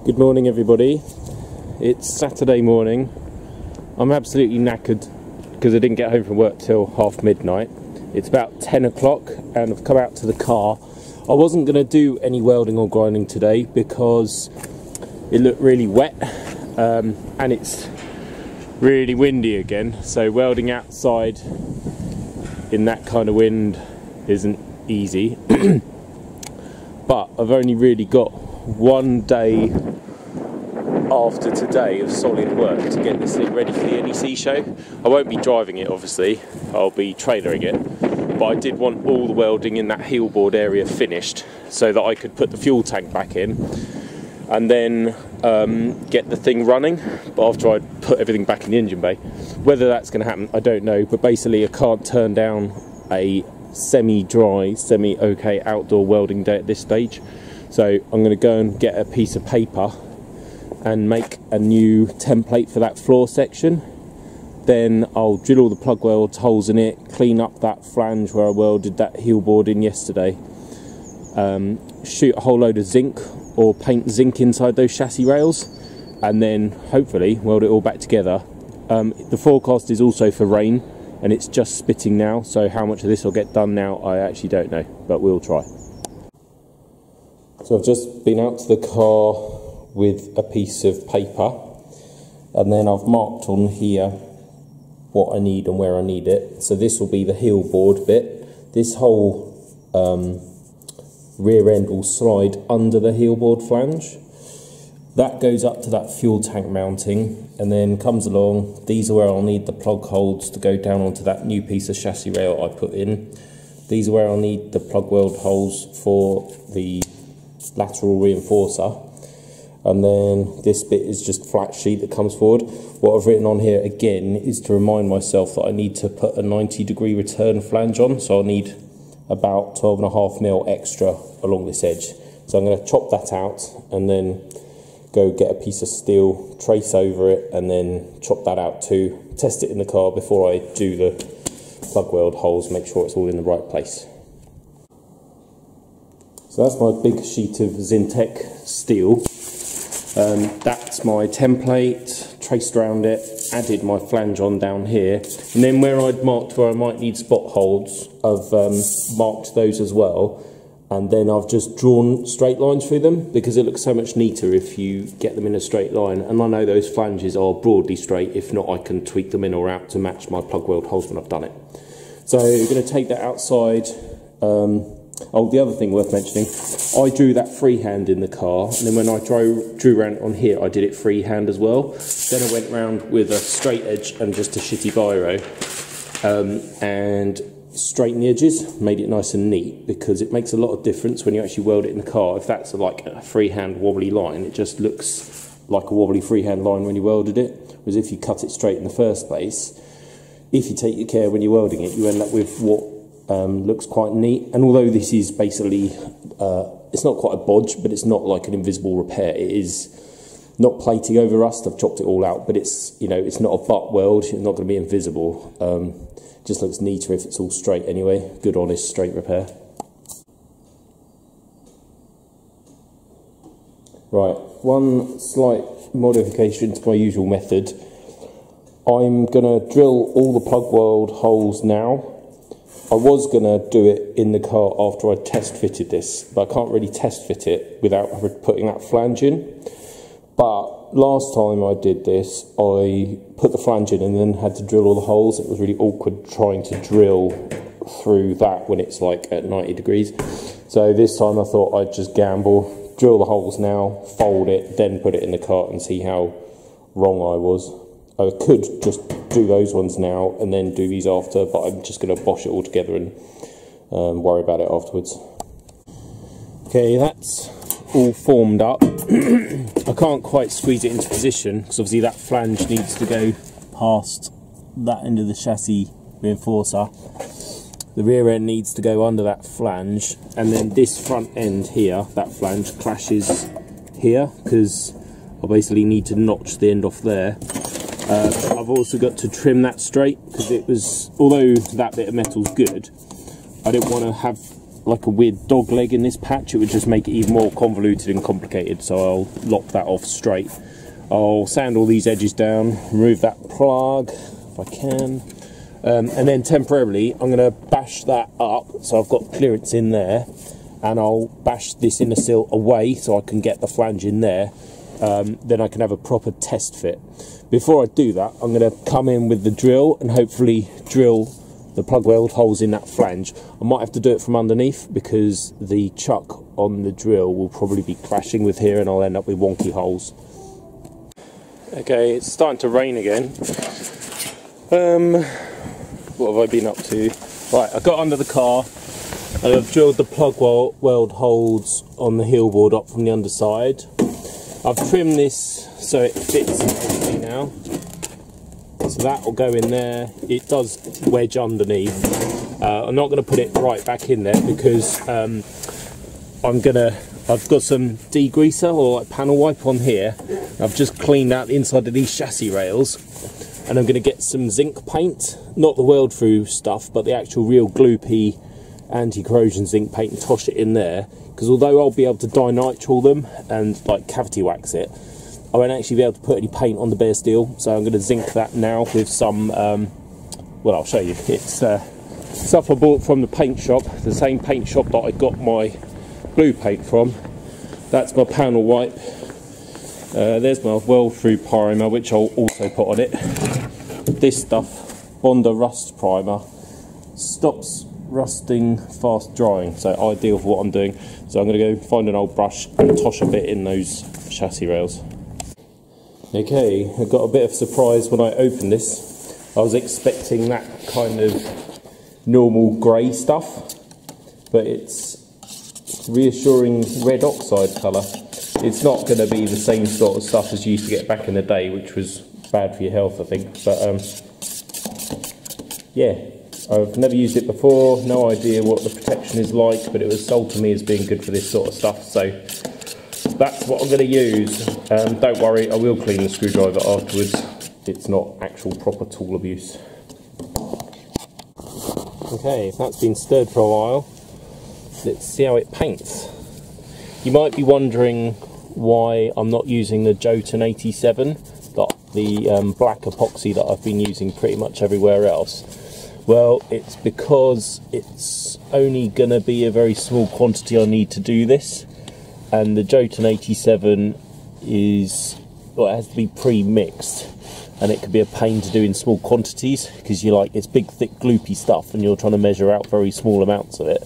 Good morning everybody. It's Saturday morning. I'm absolutely knackered because I didn't get home from work till half midnight. It's about 10 o'clock and I've come out to the car. I wasn't going to do any welding or grinding today because it looked really wet and it's really windy again, so welding outside in that kind of wind isn't easy. But I've only really got one day after today of solid work to get this thing ready for the NEC show. I won't be driving it obviously, I'll be trailering it, but I did want all the welding in that heel board area finished so that I could put the fuel tank back in and then get the thing running. But after I put everything back in the engine bay, whether that's going to happen I don't know, but basically I can't turn down a semi-dry, semi-okay outdoor welding day at this stage. So I'm going to go and get a piece of paper and make a new template for that floor section. Then I'll drill all the plug weld holes in it, clean up that flange where I welded that heel board in yesterday, shoot a whole load of zinc or paint zinc inside those chassis rails, and then hopefully weld it all back together. The forecast is also for rain and it's just spitting now, so how much of this will get done now I actually don't know, but we'll try. So I've just been out to the car with a piece of paper and then I've marked on here what I need and where I need it. So this will be the heel board bit. This whole rear end will slide under the heel board flange. That goes up to that fuel tank mounting and then comes along. These are where I'll need the plug holes to go down onto that new piece of chassis rail I put in. These are where I'll need the plug weld holes for the lateral reinforcer. And then this bit is just flat sheet that comes forward. What I've written on here again is to remind myself that I need to put a 90-degree return flange on, so I'll need about 12.5mm extra along this edge. So I'm going to chop that out and then go get a piece of steel, trace over it, and then chop that out too. Test it in the car before I do the plug weld holes, make sure it's all in the right place. So that's my big sheet of Zintek steel. That's my template, traced around it, added my flange on down here, and then where I'd marked where I might need spot holes, I've marked those as well, and then I've just drawn straight lines through them because it looks so much neater if you get them in a straight line. And I know those flanges are broadly straight, if not I can tweak them in or out to match my plug weld holes when I've done it. So we're going to take that outside. Oh, the other thing worth mentioning, I drew that freehand in the car, and then when I drew around on here, I did it freehand as well. Then I went round with a straight edge and just a shitty biro, and straightened the edges, made it nice and neat, because it makes a lot of difference when you actually weld it in the car. If that's like a freehand wobbly line, it just looks like a wobbly freehand line when you welded it, whereas if you cut it straight in the first place, if you take your care when you're welding it, you end up with what looks quite neat. And although this is basically, it's not quite a bodge, but it's not like an invisible repair. It is not plating over rust. I've chopped it all out, but it's, you know, it's not a butt weld. It's not going to be invisible. Just looks neater if it's all straight anyway. Good, honest, straight repair. Right, one slight modification to my usual method. I'm going to drill all the plug weld holes now. I was going to do it in the car after I test fitted this, but I can't really test fit it without putting that flange in. But last time I did this, I put the flange in and then had to drill all the holes. It was really awkward trying to drill through that when it's like at 90 degrees. So this time I thought I'd just gamble, drill the holes now, fold it, then put it in the cart and see how wrong I was. I could just do those ones now and then do these after, but I'm just going to bosh it all together and worry about it afterwards. Okay, that's all formed up. I can't quite squeeze it into position because obviously that flange needs to go past that end of the chassis reinforcer. The rear end needs to go under that flange, and then this front end here, that flange clashes here because I basically need to notch the end off there. I've also got to trim that straight because it was, although that bit of metal's good, I didn't want to have like a weird dog leg in this patch, it would just make it even more convoluted and complicated, so I'll lock that off straight. I'll sand all these edges down, remove that plug if I can, and then temporarily I'm going to bash that up so I've got clearance in there, and I'll bash this inner sill away so I can get the flange in there. Then I can have a proper test fit. Before I do that, I'm going to come in with the drill and hopefully drill the plug weld holes in that flange. I might have to do it from underneath because the chuck on the drill will probably be clashing with here and I'll end up with wonky holes. Okay, it's starting to rain again. What have I been up to? Right, I got under the car and I've drilled the plug weld holes on the heel board up from the underside. I've trimmed this so it fits nicely now, so that will go in there. It does wedge underneath. I'm not going to put it right back in there because I've got some degreaser or like panel wipe on here. I've just cleaned out the inside of these chassis rails, and I'm going to get some zinc paint, not the weld through stuff but the actual real gloopy anti-corrosion zinc paint, and tosh it in there, because although I'll be able to dinitrile them and like cavity wax it, I won't actually be able to put any paint on the bare steel, so I'm going to zinc that now with some well, I'll show you. It's stuff I bought from the paint shop, the same paint shop that I got my blue paint from. That's my panel wipe. There's my weld through primer, which I'll also put on it. This stuff, Bonder Rust Primer, stops rusting fast drying, so ideal for what I'm doing. So I'm going to go find an old brush and tosh a bit in those chassis rails. Okay, I got a bit of surprise when I opened this. I was expecting that kind of normal grey stuff, but it's reassuring red oxide colour. It's not going to be the same sort of stuff as you used to get back in the day, which was bad for your health, I think. But yeah, I've never used it before, no idea what the protection is like, but it was sold to me as being good for this sort of stuff, so that's what I'm going to use. Don't worry, I will clean the screwdriver afterwards. It's not actual proper tool abuse. Okay, that's been stirred for a while. Let's see how it paints. You might be wondering why I'm not using the Jotun 87, the black epoxy that I've been using pretty much everywhere else. Well, it's because it's only going to be a very small quantity I need to do this, and the Jotun 87 is, well, it has to be pre-mixed, and it can be a pain to do in small quantities because it's big, thick, gloopy stuff, and you're trying to measure out very small amounts of it.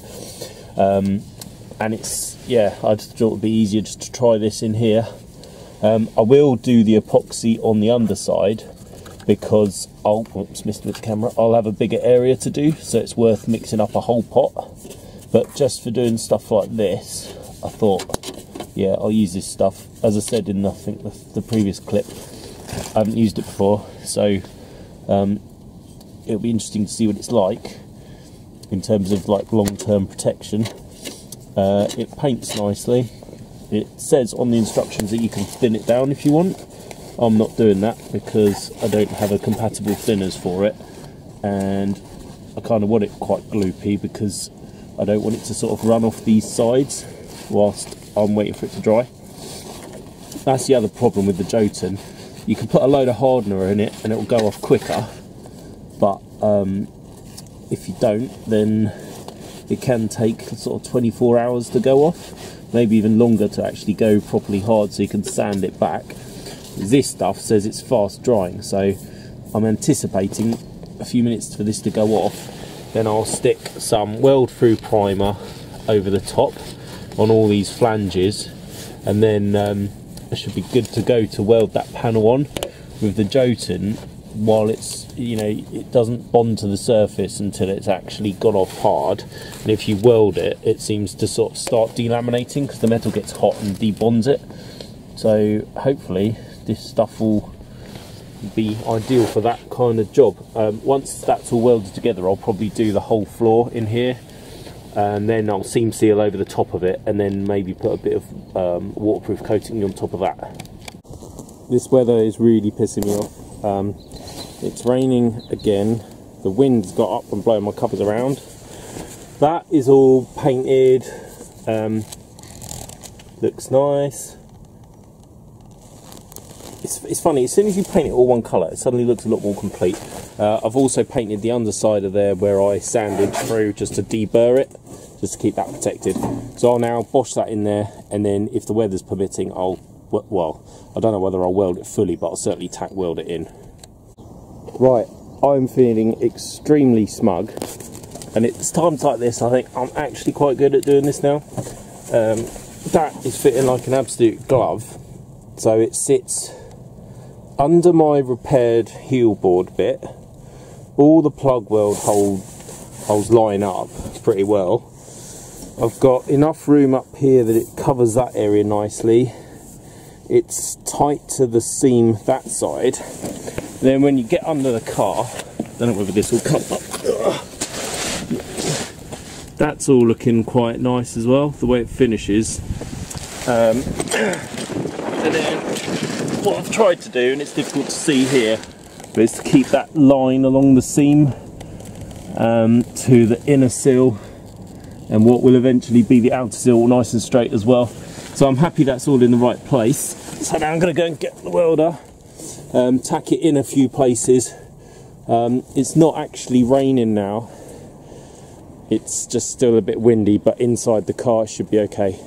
And it's, yeah, I just thought it would be easier just to try this in here. I will do the epoxy on the underside because oops, missed with the camera. I'll have a bigger area to do, so it's worth mixing up a whole pot. But just for doing stuff like this, I thought, yeah, I'll use this stuff. As I said in, I think, the previous clip, I haven't used it before, so it'll be interesting to see what it's like in terms of like long-term protection. It paints nicely. It says on the instructions that you can thin it down if you want. I'm not doing that because I don't have a compatible thinners for it, and I kind of want it quite gloopy because I don't want it to sort of run off these sides whilst I'm waiting for it to dry. That's the other problem with the Jotun. You can put a load of hardener in it and it will go off quicker, but if you don't, then it can take sort of 24 hours to go off, maybe even longer to actually go properly hard so you can sand it back. This stuff says it's fast drying, so I'm anticipating a few minutes for this to go off. Then I'll stick some weld through primer over the top on all these flanges, and then I should be good to go to weld that panel on with the Jotun while it's, it doesn't bond to the surface until it's actually gone off hard. And if you weld it, it seems to sort of start delaminating because the metal gets hot and debonds it. So hopefully this stuff will be ideal for that kind of job. Once that's all welded together, I'll probably do the whole floor in here, and then I'll seam seal over the top of it, and then maybe put a bit of waterproof coating on top of that. This weather is really pissing me off. It's raining again. The wind's got up and blown my covers around. that is all painted, looks nice. It's funny, as soon as you paint it all one colour, it suddenly looks a lot more complete. I've also painted the underside of there where I sanded through just to deburr it, just to keep that protected. So I'll now bosh that in there, and then if the weather's permitting, I'll, well, I don't know whether I'll weld it fully, but I'll certainly tack weld it in. Right, I'm feeling extremely smug, and it's times like this I think I'm actually quite good at doing this now. That is fitting like an absolute glove, so it sits under my repaired heel board bit. All the plug weld holes line up pretty well. I've got enough room up here that it covers that area nicely. It's tight to the seam that side. Then when you get under the car, I don't know whether this will come up. That's all looking quite nice as well, the way it finishes. And then what I've tried to do, and it's difficult to see here, but is to keep that line along the seam to the inner sill and what will eventually be the outer sill nice and straight as well. So I'm happy that's all in the right place. So now I'm going to go and get the welder, tack it in a few places. It's not actually raining now, it's just still a bit windy, but inside the car it should be okay.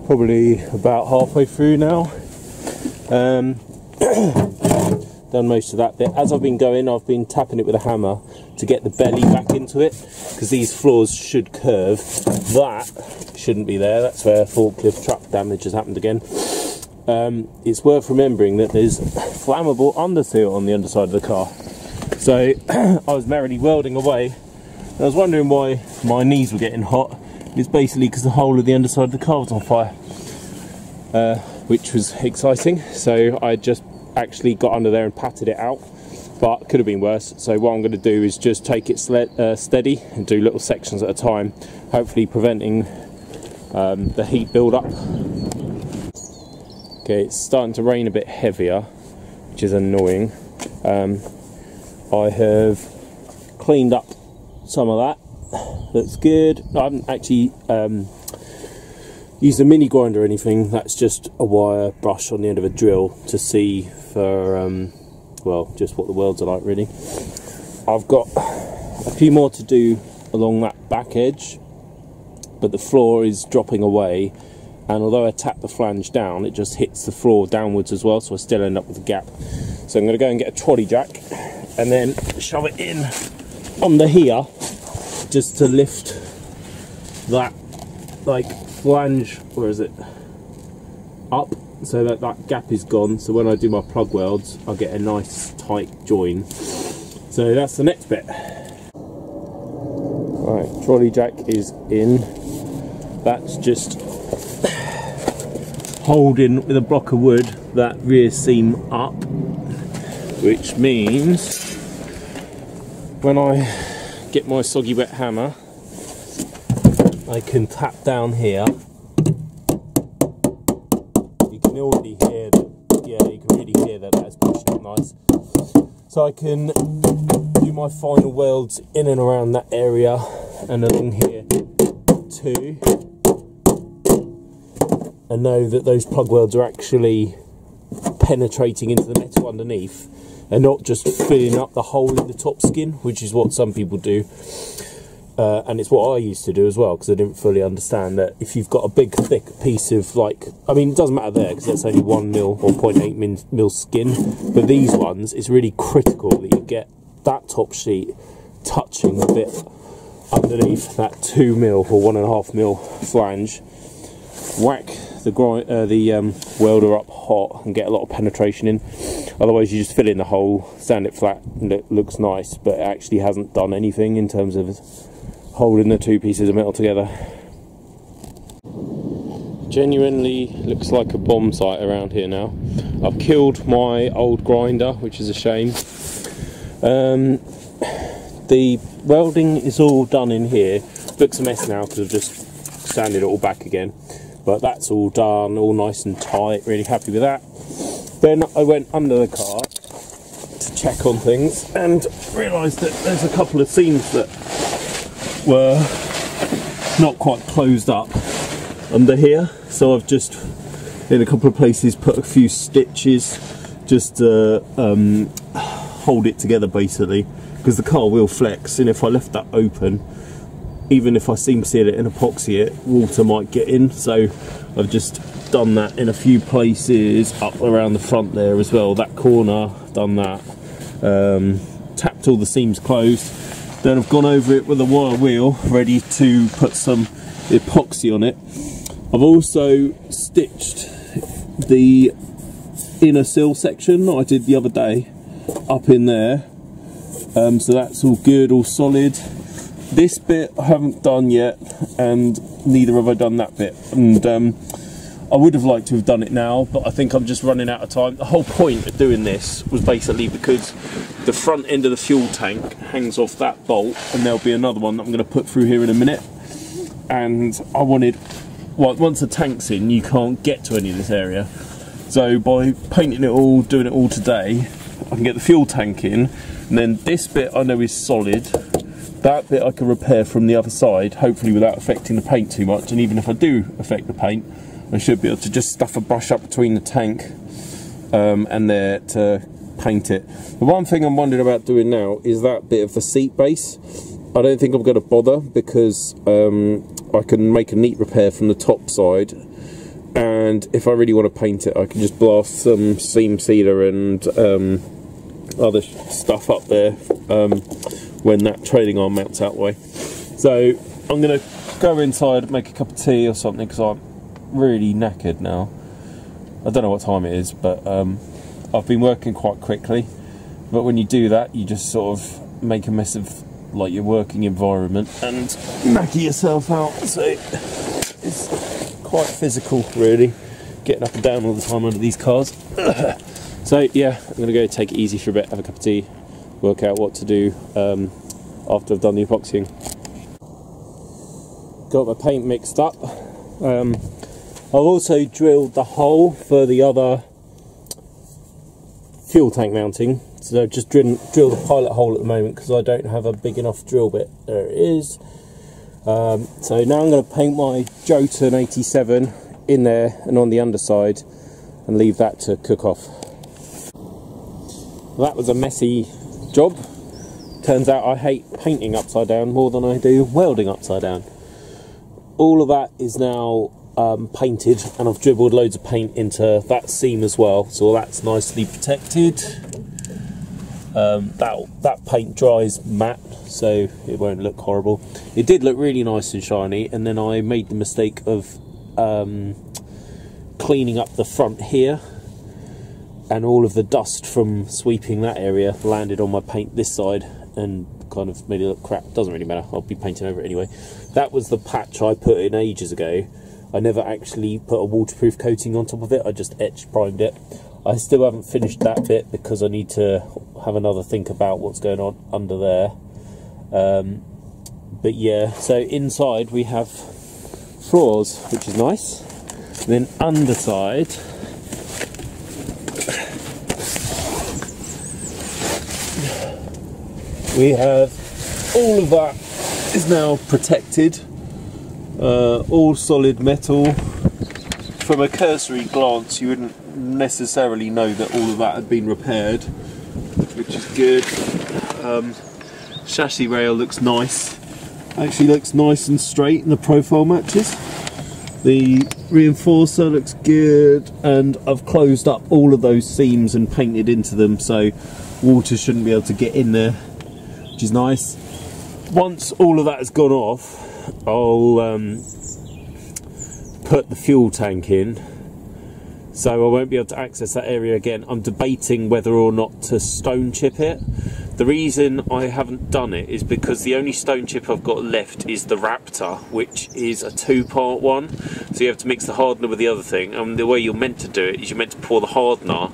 Probably about halfway through now. Done most of that bit. As I've been going, I've been tapping it with a hammer to get the belly back into it, because these floors should curve. That shouldn't be there, that's where forklift truck damage has happened again. It's worth remembering that there's flammable underseal on the underside of the car. So I was merrily welding away, and I was wondering why my knees were getting hot. It's basically because the whole of the underside of the car was on fire, which was exciting. So I just actually got under there and patted it out, but could have been worse. So what I'm going to do is just take it steady and do little sections at a time, hopefully preventing the heat build up. Okay, it's starting to rain a bit heavier, which is annoying. I have cleaned up some of that. Looks good. I haven't actually used a mini grinder or anything. That's just a wire brush on the end of a drill to see for well, just what the welds are like really. I've got a few more to do along that back edge, but the floor is dropping away, and although I tap the flange down, it just hits the floor downwards as well, so I still end up with a gap. So I'm going to go and get a trolley jack and then shove it in under here, just to lift that like flange, where is it, up, so that that gap is gone, so when I do my plug welds I'll get a nice tight join. So that's the next bit. Right, trolley jack is in. That's just holding with a block of wood that rear seam up, which means when I get my soggy wet hammer I can tap down here. You can already hear that, yeah, you can really hear that that's pushed up nice. So I can do my final welds in and around that area and along here too, and know that those plug welds are actually penetrating into the metal underneath and not just filling up the hole in the top skin, which is what some people do. And it's what I used to do as well, because I didn't fully understand that if you've got a big thick piece of, like, I mean it doesn't matter there because that's only 1 mil or 0.8 mil skin, but these ones it's really critical that you get that top sheet touching a bit underneath that 2 mil or 1.5 mil flange. Whack the welder up hot and get a lot of penetration in. Otherwise you just fill in the hole, sand it flat, and it looks nice, but it actually hasn't done anything in terms of holding the two pieces of metal together. Genuinely looks like a bomb site around here now. I've killed my old grinder, which is a shame. The welding is all done in here. Looks a mess now because I've just sanded it all back again, but that's all done, all nice and tight, really happy with that. Then I went under the car to check on things and realised that there's a couple of seams that were not quite closed up under here, so I've just in a couple of places put a few stitches just to hold it together basically, because the car will flex, and if I left that open, even if I seam seal it and epoxy it, water might get in. So I've just done that in a few places up around the front there as well. That corner, done that, tapped all the seams closed. Then I've gone over it with a wire wheel, ready to put some epoxy on it. I've also stitched the inner sill section that I did the other day up in there, so that's all good, all solid. This bit I haven't done yet, and neither have I done that bit, and I would have liked to have done it now, but I think I'm just running out of time. The whole point of doing this was basically because the front end of the fuel tank hangs off that bolt, and there'll be another one that I'm going to put through here in a minute, and I wanted, well, once the tank's in, you can't get to any of this area, so by painting it all, doing it all today, I can get the fuel tank in, and then this bit I know is solid. That bit I can repair from the other side, hopefully without affecting the paint too much, and even if I do affect the paint, I should be able to just stuff a brush up between the tank and there to paint it. The one thing I'm wondering about doing now is that bit of the seat base. I don't think I'm going to bother, because I can make a neat repair from the top side, and if I really want to paint it, I can just blast some seam sealer and other stuff up there when that trailing arm mounts out the way. So I'm going to go inside, make a cup of tea or something, because I'm really knackered now. I don't know what time it is, but I've been working quite quickly, but when you do that, you just sort of make a mess of like your working environment and knacker yourself out, so it's quite physical really, getting up and down all the time under these cars. So yeah, I'm going to go take it easy for a bit, have a cup of tea, work out what to do after I've done the epoxying. Got my paint mixed up. I've also drilled the hole for the other fuel tank mounting, so I've just drilled the pilot hole at the moment because I don't have a big enough drill bit. There it is. So now I'm going to paint my Jotun 87 in there and on the underside and leave that to cook off. That was a messy job. Turns out I hate painting upside down more than I do welding upside down. All of that is now painted, and I've dribbled loads of paint into that seam as well, so that's nicely protected. That paint dries matte, so it won't look horrible. It did look really nice and shiny, and then I made the mistake of cleaning up the front here, and all of the dust from sweeping that area landed on my paint this side and kind of made it look crap. Doesn't really matter, I'll be painting over it anyway. That was the patch I put in ages ago. I never actually put a waterproof coating on top of it, I just primed it. I still haven't finished that bit because I need to have another think about what's going on under there. But yeah, so inside we have floors, which is nice. And then underside, we have all of that is now protected, all solid metal. From a cursory glance you wouldn't necessarily know that all of that had been repaired, which is good. Chassis rail looks nice, actually looks nice and straight, and the profile matches. The reinforcer looks good, and I've closed up all of those seams and painted into them, so water shouldn't be able to get in there, which is nice. Once all of that has gone off, I'll put the fuel tank in, so I won't be able to access that area again. I'm debating whether or not to stone chip it. The reason I haven't done it is because the only stone chip I've got left is the Raptor, which is a 2-part one, so you have to mix the hardener with the other thing, and the way you're meant to do it is you're meant to pour the hardener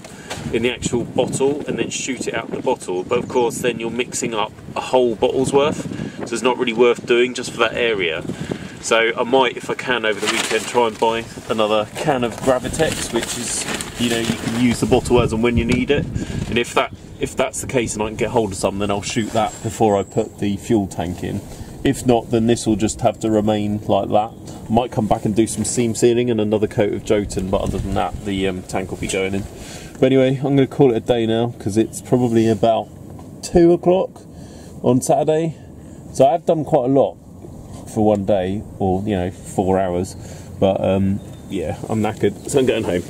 in the actual bottle and then shoot it out the bottle, but of course then you're mixing up a whole bottle's worth, so it's not really worth doing just for that area. So I might, if I can over the weekend, try and buy another can of Gravitex, which is, you know, you can use the bottle as and when you need it, and if that's the case and I can get hold of some, then I'll shoot that before I put the fuel tank in, If not, then this will just have to remain like that. Might come back and do some seam sealing and another coat of Jotun, but other than that, the tank will be going in. But anyway, I'm going to call it a day now, because it's probably about 2 o'clock on Saturday. So I've done quite a lot for one day, or 4 hours. But yeah, I'm knackered, so I'm going home.